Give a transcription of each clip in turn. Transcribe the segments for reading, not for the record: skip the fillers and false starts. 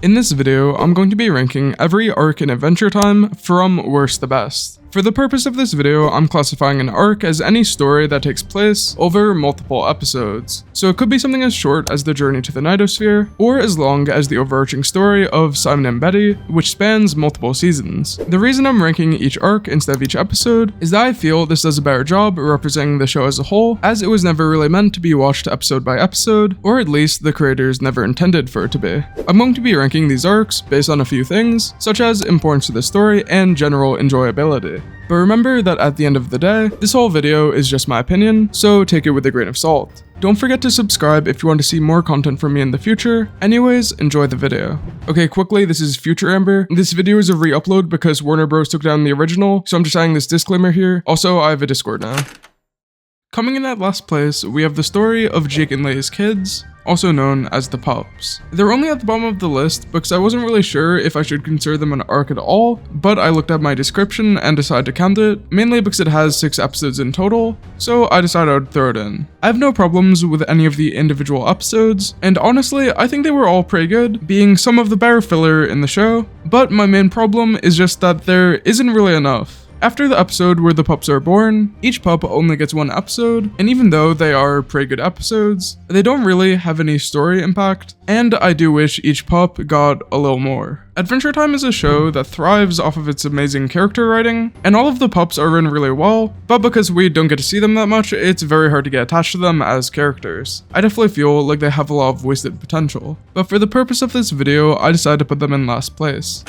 In this video, I'm going to be ranking every arc in Adventure Time from worst to best. For the purpose of this video, I'm classifying an arc as any story that takes place over multiple episodes. So it could be something as short as the journey to the Nightosphere, or as long as the overarching story of Simon and Betty, which spans multiple seasons. The reason I'm ranking each arc instead of each episode is that I feel this does a better job representing the show as a whole, as it was never really meant to be watched episode by episode, or at least the creators never intended for it to be. I'm going to be ranking these arcs based on a few things, such as importance to the story and general enjoyability. But remember that at the end of the day, this whole video is just my opinion, so take it with a grain of salt. Don't forget to subscribe if you want to see more content from me in the future. Anyways, enjoy the video. Okay, quickly, this is Future Amber. This video is a re-upload because Warner Bros took down the original, so I'm just adding this disclaimer here. Also, I have a Discord now. Coming in at last place, we have the story of Jake and Lay's kids, also known as the Pups. They're only at the bottom of the list because I wasn't really sure if I should consider them an arc at all, but I looked at my description and decided to count it, mainly because it has 6 episodes in total, so I decided I would throw it in. I have no problems with any of the individual episodes, and honestly, I think they were all pretty good, being some of the better filler in the show, but my main problem is just that there isn't really enough. After the episode where the pups are born, each pup only gets 1 episode, and even though they are pretty good episodes, they don't really have any story impact, and I do wish each pup got a little more. Adventure Time is a show that thrives off of its amazing character writing, and all of the pups are written really well, but because we don't get to see them that much, it's very hard to get attached to them as characters. I definitely feel like they have a lot of wasted potential, but for the purpose of this video, I decided to put them in last place.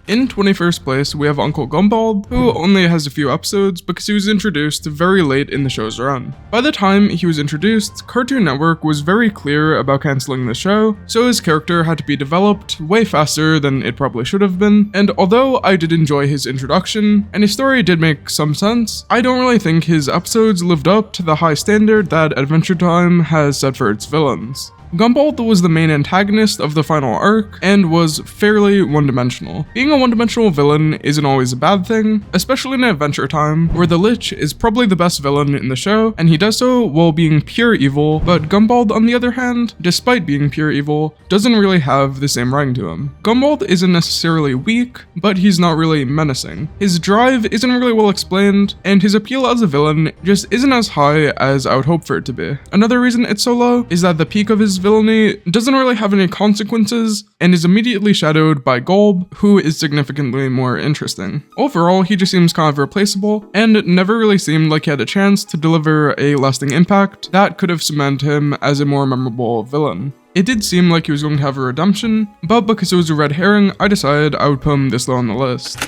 In 21st place, we have Uncle Gumbald, who only has a few episodes because he was introduced very late in the show's run. By the time he was introduced, Cartoon Network was very clear about cancelling the show, so his character had to be developed way faster than it probably should have been, and although I did enjoy his introduction, and his story did make some sense, I don't really think his episodes lived up to the high standard that Adventure Time has set for its villains. Gumbald was the main antagonist of the final arc, and was fairly one-dimensional. Being a one-dimensional villain isn't always a bad thing, especially in Adventure Time, where the Lich is probably the best villain in the show, and he does so while being pure evil, but Gumbald, on the other hand, despite being pure evil, doesn't really have the same ring to him. Gumbald isn't necessarily weak, but he's not really menacing. His drive isn't really well explained, and his appeal as a villain just isn't as high as I would hope for it to be. Another reason it's so low is that the peak of his villainy doesn't really have any consequences and is immediately shadowed by Golb, who is significantly more interesting. Overall, he just seems kind of replaceable and never really seemed like he had a chance to deliver a lasting impact that could have cemented him as a more memorable villain. It did seem like he was going to have a redemption, but because it was a red herring, I decided I would put him this low on the list.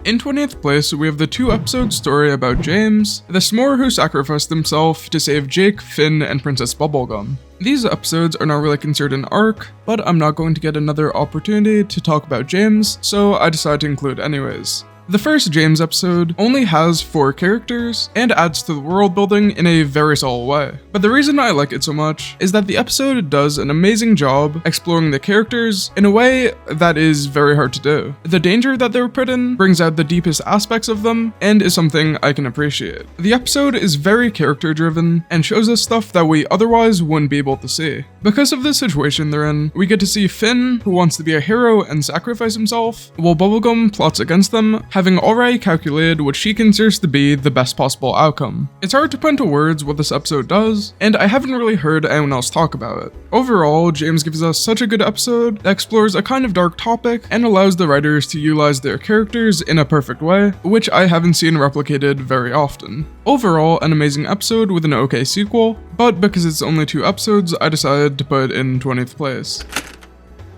In 20th place, we have the 2-episode story about James, the s'more who sacrificed himself to save Jake, Finn, and Princess Bubblegum. These episodes are not really considered an arc, but I'm not going to get another opportunity to talk about James, so I decided to include anyways. The first James episode only has 4 characters and adds to the world building in a very solid way. But the reason I like it so much is that the episode does an amazing job exploring the characters in a way that is very hard to do. The danger that they were put in brings out the deepest aspects of them and is something I can appreciate. The episode is very character driven and shows us stuff that we otherwise wouldn't be able to see. Because of the situation they're in, we get to see Finn, who wants to be a hero and sacrifice himself, while Bubblegum plots against them, having already calculated what she considers to be the best possible outcome. It's hard to put into words what this episode does, and I haven't really heard anyone else talk about it. Overall, James gives us such a good episode that explores a kind of dark topic and allows the writers to utilize their characters in a perfect way, which I haven't seen replicated very often. Overall, an amazing episode with an okay sequel, but because it's only 2 episodes, I decided to put it in 20th place.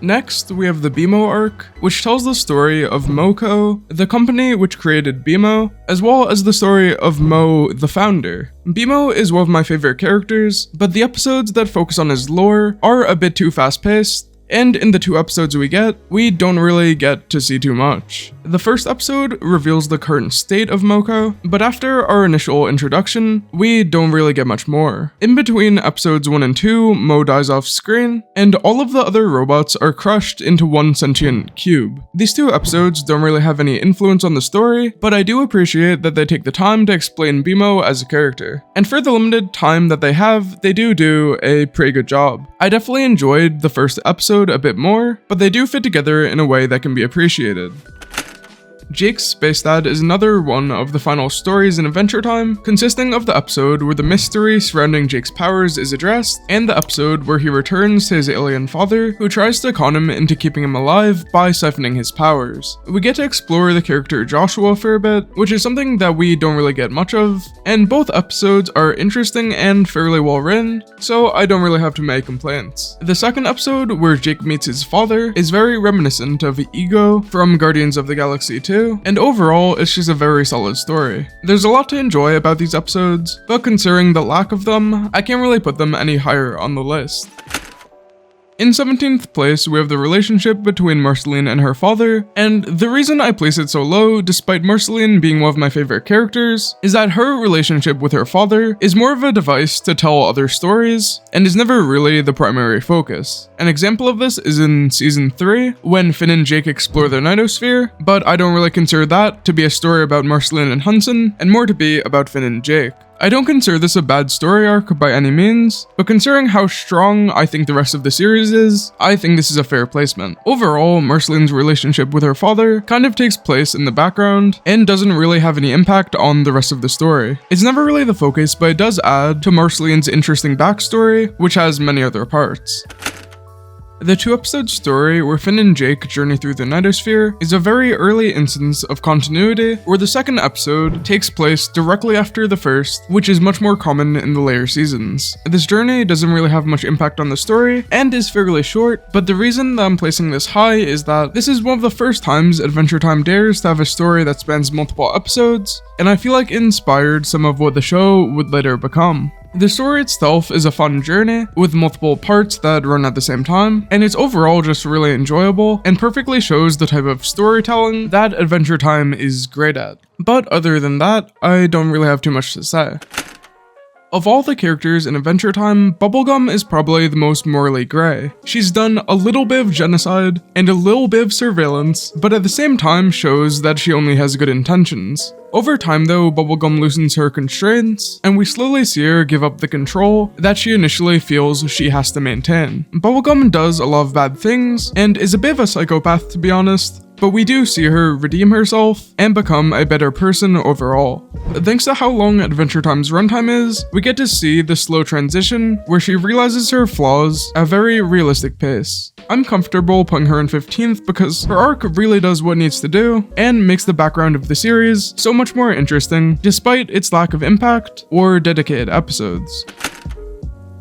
Next, we have the BMO arc, which tells the story of MoCo, the company which created BMO, as well as the story of Mo, the founder. BMO is one of my favorite characters, but the episodes that focus on his lore are a bit too fast-paced, and in the 2 episodes we don't really get to see too much. The first episode reveals the current state of MoCo, but after our initial introduction, we don't really get much more. In between episodes 1 and 2, Mo dies off screen, and all of the other robots are crushed into one sentient cube. These 2 episodes don't really have any influence on the story, but I do appreciate that they take the time to explain BMO as a character. And for the limited time that they have, they do a pretty good job. I definitely enjoyed the first episode episode a bit more, but they do fit together in a way that can be appreciated. Jake's Space Dad is another one of the final stories in Adventure Time, consisting of the episode where the mystery surrounding Jake's powers is addressed, and the episode where he returns to his alien father, who tries to con him into keeping him alive by siphoning his powers. We get to explore the character Joshua a fair bit, which is something that we don't really get much of, and both episodes are interesting and fairly well written, so I don't really have too many complaints. The second episode, where Jake meets his father, is very reminiscent of Ego from Guardians of the Galaxy 2, and overall, it's just a very solid story. There's a lot to enjoy about these episodes, but considering the lack of them, I can't really put them any higher on the list. In 17th place, we have the relationship between Marceline and her father, and the reason I place it so low, despite Marceline being one of my favorite characters, is that her relationship with her father is more of a device to tell other stories, and is never really the primary focus. An example of this is in Season 3, when Finn and Jake explore the Nightosphere, but I don't really consider that to be a story about Marceline and Hunson, and more to be about Finn and Jake. I don't consider this a bad story arc by any means, but considering how strong I think the rest of the series is, I think this is a fair placement. Overall, Marceline's relationship with her father kind of takes place in the background and doesn't really have any impact on the rest of the story. It's never really the focus, but it does add to Marceline's interesting backstory, which has many other parts. The 2-episode story where Finn and Jake journey through the Nightosphere is a very early instance of continuity, where the second episode takes place directly after the first, which is much more common in the later seasons. This journey doesn't really have much impact on the story, and is fairly short, but the reason that I'm placing this high is that this is one of the first times Adventure Time dares to have a story that spans multiple episodes, and I feel like it inspired some of what the show would later become. The story itself is a fun journey, with multiple parts that run at the same time, and it's overall just really enjoyable, and perfectly shows the type of storytelling that Adventure Time is great at. But other than that, I don't really have too much to say. Of all the characters in Adventure Time, Bubblegum is probably the most morally grey. She's done a little bit of genocide and a little bit of surveillance, but at the same time shows that she only has good intentions. Over time though, Bubblegum loosens her constraints, and we slowly see her give up the control that she initially feels she has to maintain. Bubblegum does a lot of bad things, and is a bit of a psychopath to be honest, but we do see her redeem herself and become a better person overall. Thanks to how long Adventure Time's runtime is, we get to see the slow transition where she realizes her flaws at a very realistic pace. I'm comfortable putting her in 15th because her arc really does what it needs to do and makes the background of the series so much more interesting despite its lack of impact or dedicated episodes.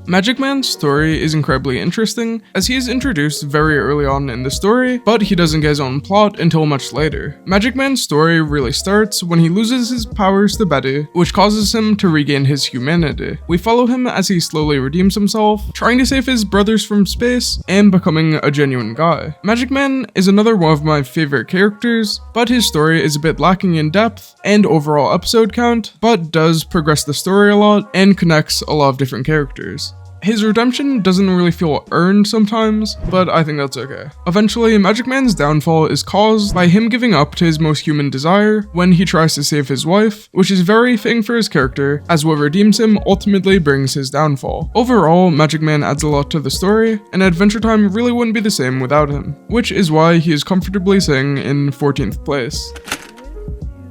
Magic Man's story is incredibly interesting, as he is introduced very early on in the story, but he doesn't get his own plot until much later. Magic Man's story really starts when he loses his powers to Betty, which causes him to regain his humanity. We follow him as he slowly redeems himself, trying to save his brothers from space, and becoming a genuine guy. Magic Man is another one of my favorite characters, but his story is a bit lacking in depth and overall episode count, but does progress the story a lot and connects a lot of different characters. His redemption doesn't really feel earned sometimes, but I think that's okay. Eventually, Magic Man's downfall is caused by him giving up to his most human desire when he tries to save his wife, which is very fitting for his character, as what redeems him ultimately brings his downfall. Overall, Magic Man adds a lot to the story, and Adventure Time really wouldn't be the same without him, which is why he is comfortably sitting in 14th place.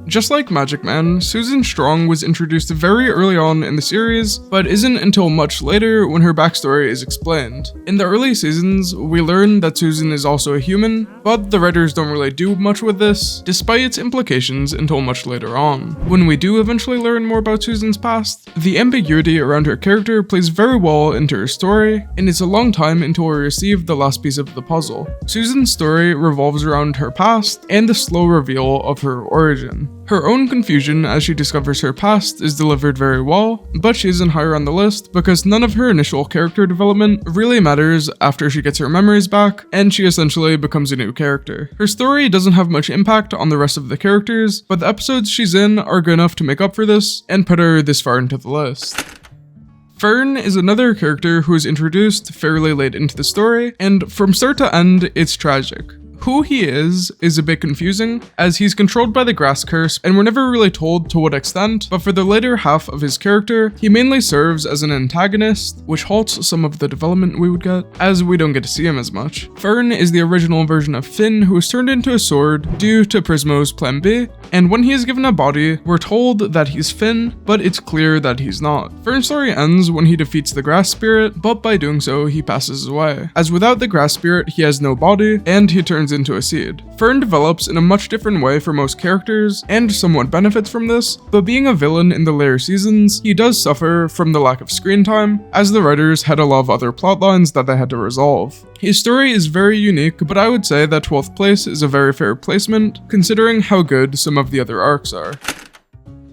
Just like Magic Man, Susan Strong was introduced very early on in the series, but isn't until much later when her backstory is explained. In the early seasons, we learn that Susan is also a human, but the writers don't really do much with this, despite its implications until much later on. When we do eventually learn more about Susan's past, the ambiguity around her character plays very well into her story, and it's a long time until we receive the last piece of the puzzle. Susan's story revolves around her past and the slow reveal of her origin. Her own confusion as she discovers her past is delivered very well, but she isn't higher on the list because none of her initial character development really matters after she gets her memories back, and she essentially becomes a new character. Her story doesn't have much impact on the rest of the characters, but the episodes she's in are good enough to make up for this and put her this far into the list. Fern is another character who is introduced fairly late into the story, and from start to end, it's tragic. Who he is a bit confusing, as he's controlled by the grass curse and we're never really told to what extent, but for the later half of his character, he mainly serves as an antagonist, which halts some of the development we would get, as we don't get to see him as much. Fern is the original version of Finn who was turned into a sword due to Prismo's plan B, and when he is given a body, we're told that he's Finn, but it's clear that he's not. Fern's story ends when he defeats the grass spirit, but by doing so, he passes away, as without the grass spirit, he has no body, and he turns into a seed. Fern develops in a much different way for most characters, and somewhat benefits from this, but being a villain in the later seasons, he does suffer from the lack of screen time, as the writers had a lot of other plotlines that they had to resolve. His story is very unique, but I would say that 12th place is a very fair placement, considering how good some of the other arcs are.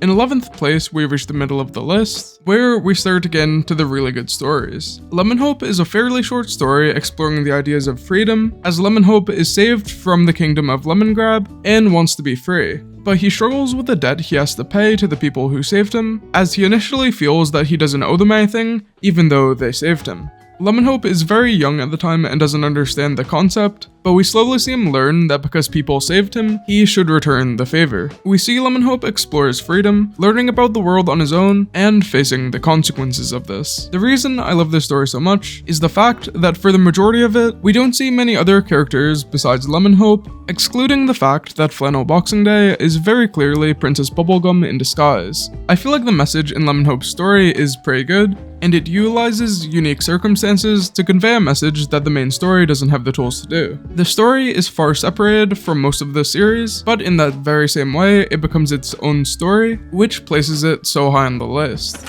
In 11th place, we reach the middle of the list, where we start again to the really good stories. LemonHope is a fairly short story exploring the ideas of freedom, as LemonHope is saved from the kingdom of Lemongrab and wants to be free. But he struggles with the debt he has to pay to the people who saved him, as he initially feels that he doesn't owe them anything, even though they saved him. LemonHope is very young at the time and doesn't understand the concept, but we slowly see him learn that because people saved him, he should return the favor. We see LemonHope explore his freedom, learning about the world on his own, and facing the consequences of this. The reason I love this story so much is the fact that for the majority of it, we don't see many other characters besides LemonHope, excluding the fact that Flannel Boxing Day is very clearly Princess Bubblegum in disguise. I feel like the message in LemonHope's story is pretty good, and it utilizes unique circumstances to convey a message that the main story doesn't have the tools to do. The story is far separated from most of the series, but in that very same way, it becomes its own story, which places it so high on the list.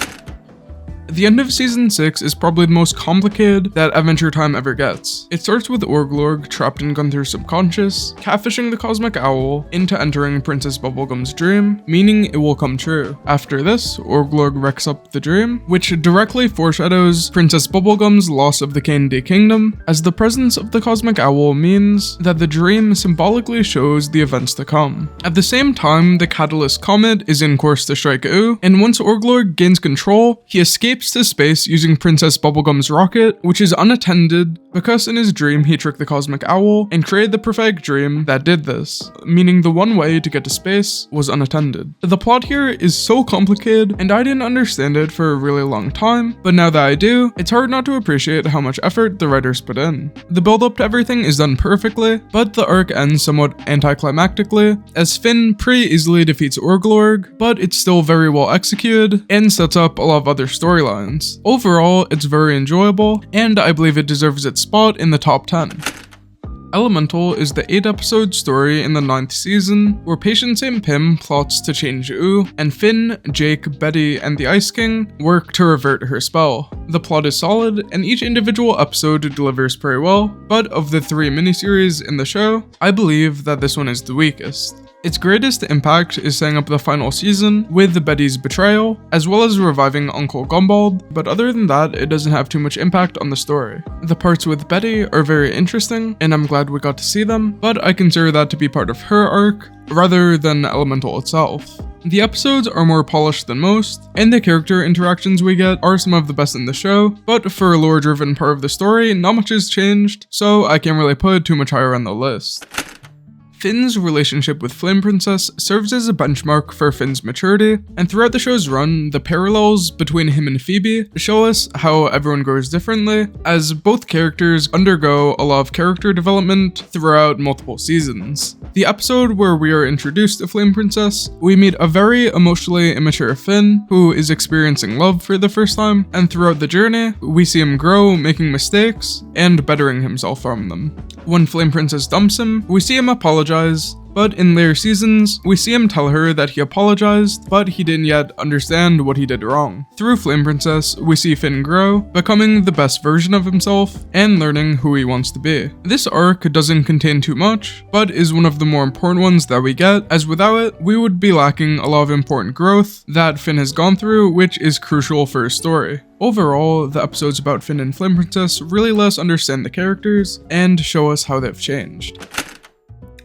The end of Season 6 is probably the most complicated that Adventure Time ever gets. It starts with Orgalorg trapped in Gunther's subconscious, catfishing the Cosmic Owl into entering Princess Bubblegum's dream, meaning it will come true. After this, Orgalorg wrecks up the dream, which directly foreshadows Princess Bubblegum's loss of the Candy Kingdom, as the presence of the Cosmic Owl means that the dream symbolically shows the events to come. At the same time, the Catalyst Comet is in course to strike Oo, and once Orgalorg gains control, he escapes to space using Princess Bubblegum's rocket, which is unattended because in his dream he tricked the Cosmic Owl and created the prophetic dream that did this, meaning the one way to get to space was unattended. The plot here is so complicated, and I didn't understand it for a really long time, but now that I do, it's hard not to appreciate how much effort the writers put in. The build-up to everything is done perfectly, but the arc ends somewhat anticlimactically, as Finn pretty easily defeats Orgalorg, but it's still very well executed and sets up a lot of other storylines. Overall, it's very enjoyable, and I believe it deserves its spot in the top 10. Elemental is the 8-episode story in the 9th season, where Patient St. Pim plots to change Oo, and Finn, Jake, Betty, and the Ice King work to revert her spell. The plot is solid, and each individual episode delivers pretty well, but of the 3 miniseries in the show, I believe that this one is the weakest. Its greatest impact is setting up the final season with Betty's betrayal, as well as reviving Uncle Gumbald, but other than that, it doesn't have too much impact on the story. The parts with Betty are very interesting, and I'm glad we got to see them, but I consider that to be part of her arc, rather than Elemental itself. The episodes are more polished than most, and the character interactions we get are some of the best in the show, but for a lore-driven part of the story, not much has changed, so I can't really put it too much higher on the list. Finn's relationship with Flame Princess serves as a benchmark for Finn's maturity, and throughout the show's run, the parallels between him and Phoebe show us how everyone grows differently, as both characters undergo a lot of character development throughout multiple seasons. The episode where we are introduced to Flame Princess, we meet a very emotionally immature Finn who is experiencing love for the first time, and throughout the journey, we see him grow, making mistakes, and bettering himself from them. When Flame Princess dumps him, we see him apologize, but in later seasons, we see him tell her that he apologized, but he didn't yet understand what he did wrong. Through Flame Princess, we see Finn grow, becoming the best version of himself, and learning who he wants to be. This arc doesn't contain too much, but is one of the more important ones that we get, as without it, we would be lacking a lot of important growth that Finn has gone through, which is crucial for his story. Overall, the episodes about Finn and Flame Princess really let us understand the characters and show us how they've changed.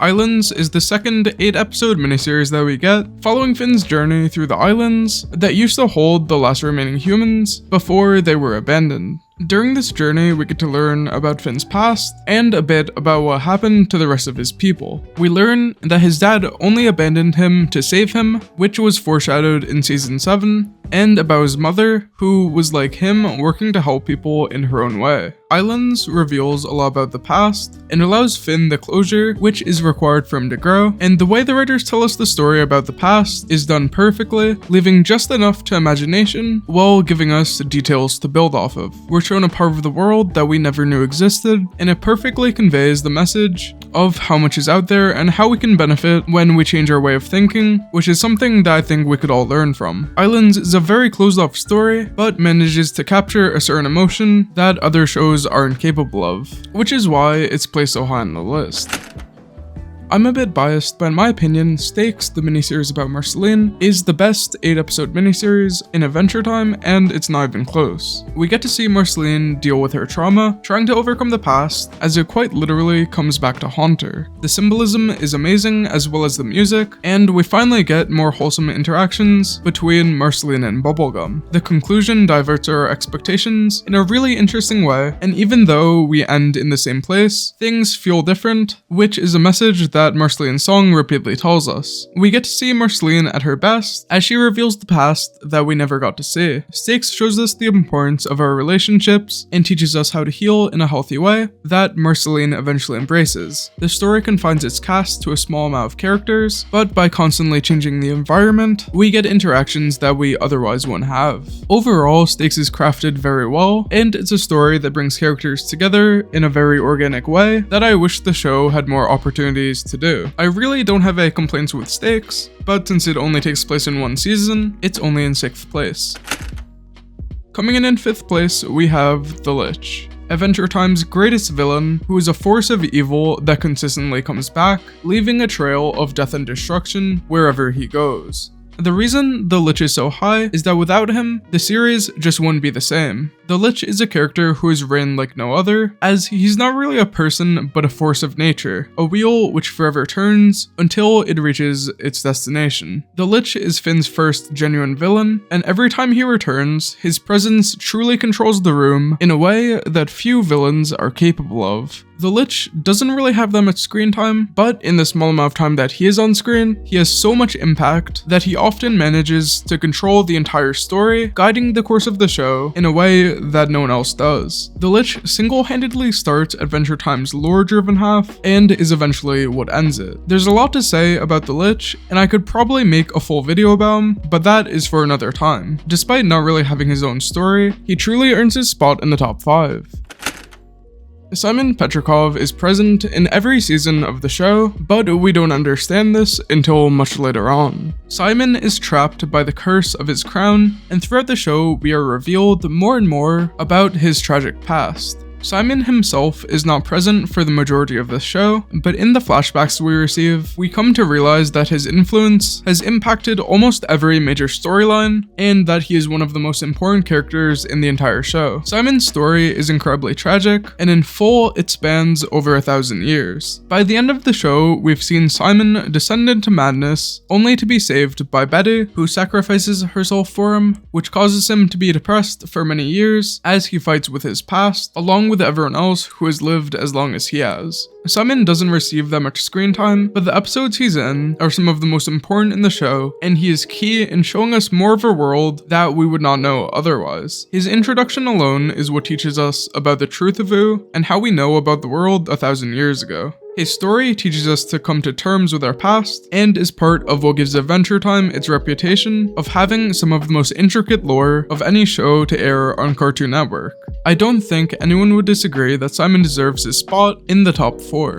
Islands is the second 8-episode miniseries that we get, following Finn's journey through the islands that used to hold the last remaining humans before they were abandoned. During this journey, we get to learn about Finn's past and a bit about what happened to the rest of his people. We learn that his dad only abandoned him to save him, which was foreshadowed in season 7, and about his mother, who was like him, working to help people in her own way. Islands reveals a lot about the past and allows Finn the closure which is required for him to grow, and the way the writers tell us the story about the past is done perfectly, leaving just enough to imagination while giving us details to build off of. We're shown a part of the world that we never knew existed, and it perfectly conveys the message of how much is out there and how we can benefit when we change our way of thinking, which is something that I think we could all learn from. Islands is a very closed off story, but manages to capture a certain emotion that other shows aren't capable of, which is why it's placed so high on the list. I'm a bit biased, but in my opinion, Stakes, the miniseries about Marceline, is the best 8-episode miniseries in Adventure Time, and it's not even close. We get to see Marceline deal with her trauma, trying to overcome the past, as it quite literally comes back to haunt her. The symbolism is amazing, as well as the music, and we finally get more wholesome interactions between Marceline and Bubblegum. The conclusion diverts our expectations in a really interesting way, and even though we end in the same place, things feel different, which is a message that Marceline's song repeatedly tells us. We get to see Marceline at her best as she reveals the past that we never got to see. Stakes shows us the importance of our relationships and teaches us how to heal in a healthy way that Marceline eventually embraces. The story confines its cast to a small amount of characters, but by constantly changing the environment, we get interactions that we otherwise wouldn't have. Overall, Stakes is crafted very well, and it's a story that brings characters together in a very organic way that I wish the show had more opportunities to do. I really don't have any complaints with Stakes, but since it only takes place in one season, it's only in 6th place. Coming in 5th place, we have the Lich, Adventure Time's greatest villain, who is a force of evil that consistently comes back, leaving a trail of death and destruction wherever he goes. The reason the Lich is so high is that without him, the series just wouldn't be the same. The Lich is a character who is written like no other, as he's not really a person but a force of nature, a wheel which forever turns until it reaches its destination. The Lich is Finn's first genuine villain, and every time he returns, his presence truly controls the room in a way that few villains are capable of. The Lich doesn't really have that much screen time, but in the small amount of time that he is on screen, he has so much impact that he often manages to control the entire story, guiding the course of the show in a way that no one else does. The Lich single-handedly starts Adventure Time's lore-driven half, and is eventually what ends it. There's a lot to say about the Lich, and I could probably make a full video about him, but that is for another time. Despite not really having his own story, he truly earns his spot in the top 5. Simon Petrikov is present in every season of the show, but we don't understand this until much later on. Simon is trapped by the curse of his crown, and throughout the show we are revealed more and more about his tragic past. Simon himself is not present for the majority of the show, but in the flashbacks we receive, we come to realize that his influence has impacted almost every major storyline, and that he is one of the most important characters in the entire show. Simon's story is incredibly tragic, and in full it spans over 1,000 years. By the end of the show, we've seen Simon descend into madness, only to be saved by Betty, who sacrifices herself for him, which causes him to be depressed for many years as he fights with his past, along with everyone else who has lived as long as he has. Simon doesn't receive that much screen time, but the episodes he's in are some of the most important in the show, and he is key in showing us more of a world that we would not know otherwise. His introduction alone is what teaches us about the truth of Wu, and how we know about the world 1,000 years ago. His story teaches us to come to terms with our past, and is part of what gives Adventure Time its reputation of having some of the most intricate lore of any show to air on Cartoon Network. I don't think anyone would disagree that Simon deserves his spot in the top 4.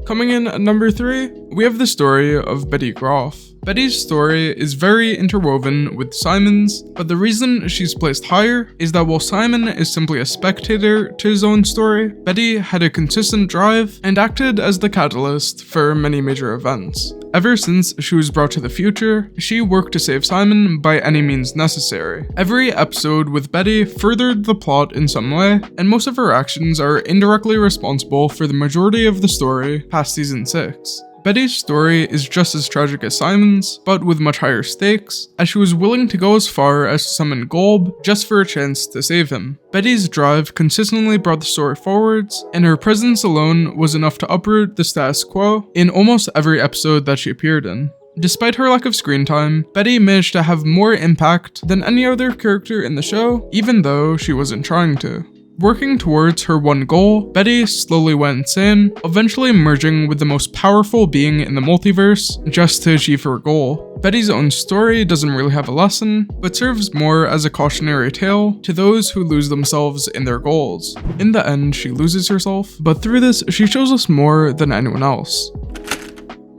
Coming in at number 3, we have the story of Betty Grof. Betty's story is very interwoven with Simon's, but the reason she's placed higher is that while Simon is simply a spectator to his own story, Betty had a consistent drive and acted as the catalyst for many major events. Ever since she was brought to the future, she worked to save Simon by any means necessary. Every episode with Betty furthered the plot in some way, and most of her actions are indirectly responsible for the majority of the story past season 6. Betty's story is just as tragic as Simon's, but with much higher stakes, as she was willing to go as far as to summon Golb just for a chance to save him. Betty's drive consistently brought the story forwards, and her presence alone was enough to uproot the status quo in almost every episode that she appeared in. Despite her lack of screen time, Betty managed to have more impact than any other character in the show, even though she wasn't trying to. Working towards her one goal, Betty slowly went insane, eventually merging with the most powerful being in the multiverse just to achieve her goal. Betty's own story doesn't really have a lesson, but serves more as a cautionary tale to those who lose themselves in their goals. In the end, she loses herself, but through this, she shows us more than anyone else.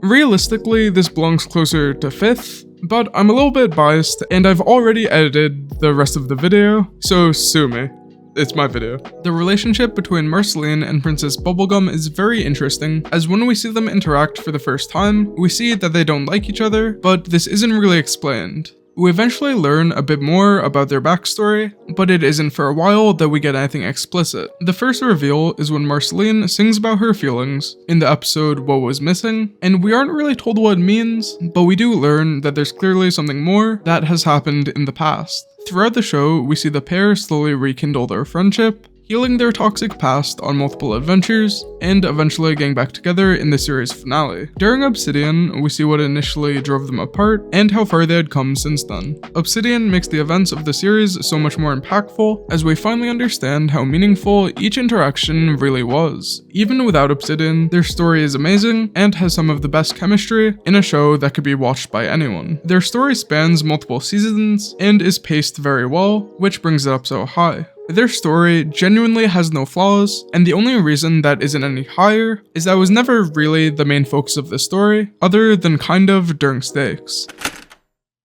Realistically, this belongs closer to 5th, but I'm a little bit biased and I've already edited the rest of the video, so sue me. It's my video. The relationship between Marceline and Princess Bubblegum is very interesting, as when we see them interact for the first time, we see that they don't like each other, but this isn't really explained. We eventually learn a bit more about their backstory, but it isn't for a while that we get anything explicit. The first reveal is when Marceline sings about her feelings in the episode What Was Missing, and we aren't really told what it means, but we do learn that there's clearly something more that has happened in the past. Throughout the show, we see the pair slowly rekindle their friendship, healing their toxic past on multiple adventures, and eventually getting back together in the series finale. During Obsidian, we see what initially drove them apart, and how far they had come since then. Obsidian makes the events of the series so much more impactful, as we finally understand how meaningful each interaction really was. Even without Obsidian, their story is amazing, and has some of the best chemistry in a show that could be watched by anyone. Their story spans multiple seasons, and is paced very well, which brings it up so high. Their story genuinely has no flaws, and the only reason that isn't any higher is that it was never really the main focus of the story, other than kind of during stakes.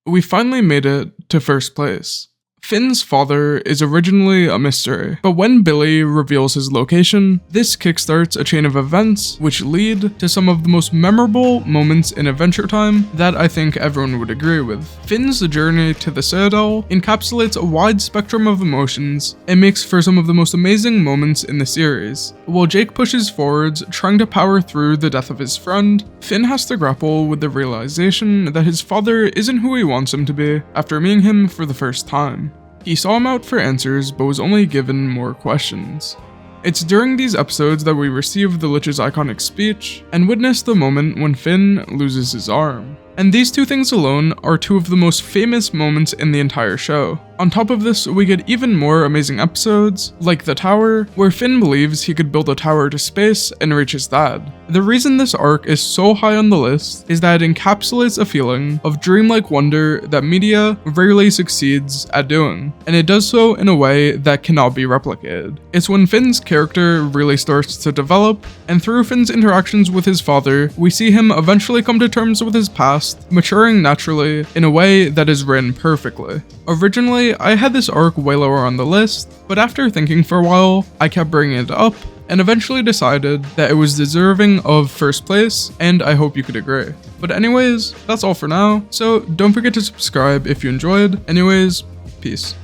We finally made it to first place. Finn's father is originally a mystery, but when Billy reveals his location, this kickstarts a chain of events which lead to some of the most memorable moments in Adventure Time that I think everyone would agree with. Finn's journey to the Citadel encapsulates a wide spectrum of emotions and makes for some of the most amazing moments in the series. While Jake pushes forwards, trying to power through the death of his friend, Finn has to grapple with the realization that his father isn't who he wants him to be after meeting him for the first time. He saw him out for answers, but was only given more questions. It's during these episodes that we receive the Lich's iconic speech, and witness the moment when Finn loses his arm. And these two things alone are two of the most famous moments in the entire show. On top of this, we get even more amazing episodes, like The Tower, where Finn believes he could build a tower to space and reach his dad. The reason this arc is so high on the list is that it encapsulates a feeling of dreamlike wonder that media rarely succeeds at doing, and it does so in a way that cannot be replicated. It's when Finn's character really starts to develop, and through Finn's interactions with his father, we see him eventually come to terms with his past, maturing naturally in a way that is written perfectly. Originally, I had this arc way lower on the list, but after thinking for a while, I kept bringing it up, and eventually decided that it was deserving of first place, and I hope you could agree. But anyways, that's all for now, so don't forget to subscribe if you enjoyed. Anyways, peace.